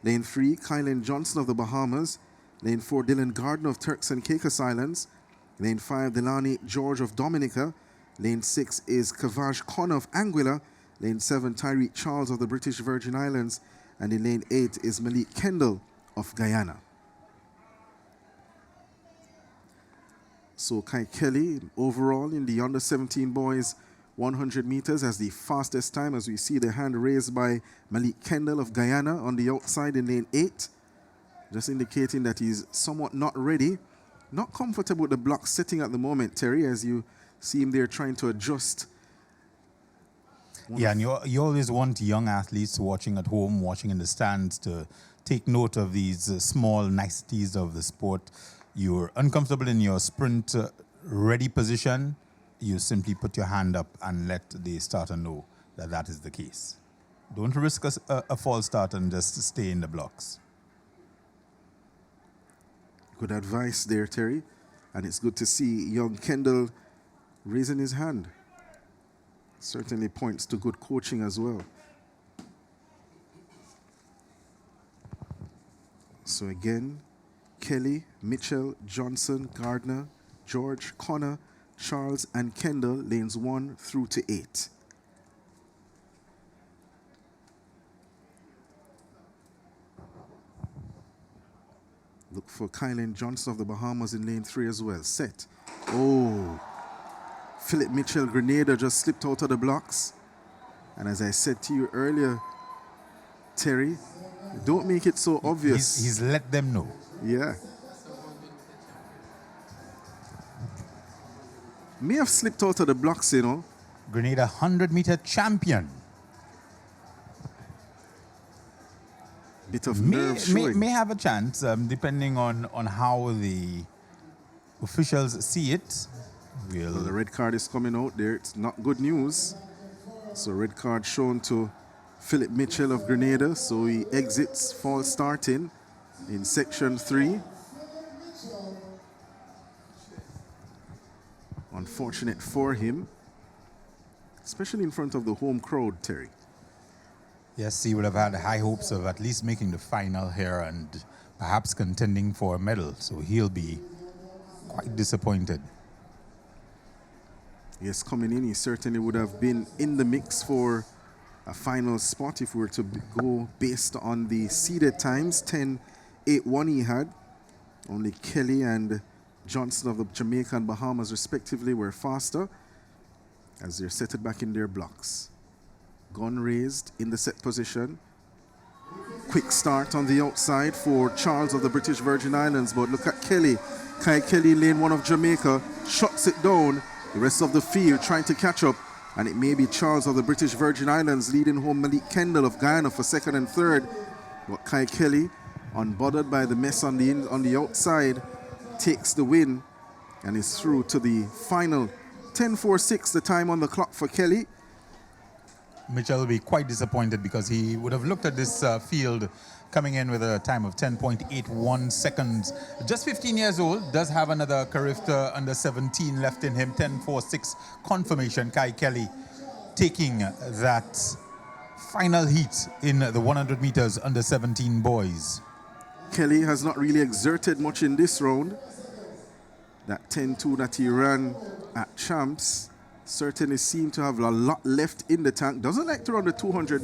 Lane 3, Kylan Johnson of the Bahamas. Lane 4, Dylan Gardner of Turks and Caicos Islands. Lane 5, Delani George of Dominica. Lane 6 is Kavaj Connor of Anguilla. Lane 7, Tyreek Charles of the British Virgin Islands. And in lane 8 is Malik Kendall of Guyana. So Kai Kelly overall in the under 17 boys 100 meters has the fastest time, as we see the hand raised by Malik Kendall of Guyana on the outside in lane 8. Just indicating that he's somewhat not ready. Not comfortable with the block setting at the moment, Terry, as you see him there trying to adjust. Yeah, and you always want young athletes watching at home, watching in the stands, to take note of these small niceties of the sport. You're uncomfortable in your sprint ready position, you simply put your hand up and let the starter know that that is the case. Don't risk a false start and just stay in the blocks. Good advice there, Terry. And it's good to see young Kendall raising his hand. Certainly points to good coaching as well. So again, Kelly, Mitchell, Johnson, Gardner, George, Connor, Charles, and Kendall, lanes 1 through to 8. Look for Kylan Johnson of the Bahamas in lane 3 as well. Set. Oh. Philip Mitchell, Grenada, just slipped out of the blocks. And as I said to you earlier, Terry, don't make it so obvious. He's let them know. Yeah. May have slipped out of the blocks, you know. Grenada 100-meter champion. Bit of nerve showing. May have a chance, depending on how the officials see it. Well, the red card is coming out there. It's not good news. So red card shown to Philip Mitchell of Grenada. So he exits false starting in section 3. Unfortunate for him, especially in front of the home crowd, Terry. Yes, he would have had high hopes of at least making the final here and perhaps contending for a medal. So he'll be quite disappointed. Yes, coming in, he certainly would have been in the mix for a final spot if we were to go based on the seeded times. 10.81 he had. Only Kelly and Johnson of the Jamaica and Bahamas respectively were faster as they're set back in their blocks. Gun raised in the set position. Quick start on the outside for Charles of the British Virgin Islands, but look at Kelly. Kai Kelly, lane 1 of Jamaica, shuts it down. The rest of the field trying to catch up, and it may be Charles of the British Virgin Islands leading home Malik Kendall of Guyana for second and third. But Kai Kelly, unbothered by the mess on the outside, takes the win and is through to the final. 10.46 the time on the clock for Kelly. Mitchell will be quite disappointed because he would have looked at this field coming in with a time of 10.81 seconds. Just 15 years old, does have another Carifta under 17 left in him. 10.46 confirmation. Kai Kelly taking that final heat in the 100 meters under 17 boys. Kelly has not really exerted much in this round. That 10.2 that he ran at Champs certainly seemed to have a lot left in the tank. Doesn't like to run the 200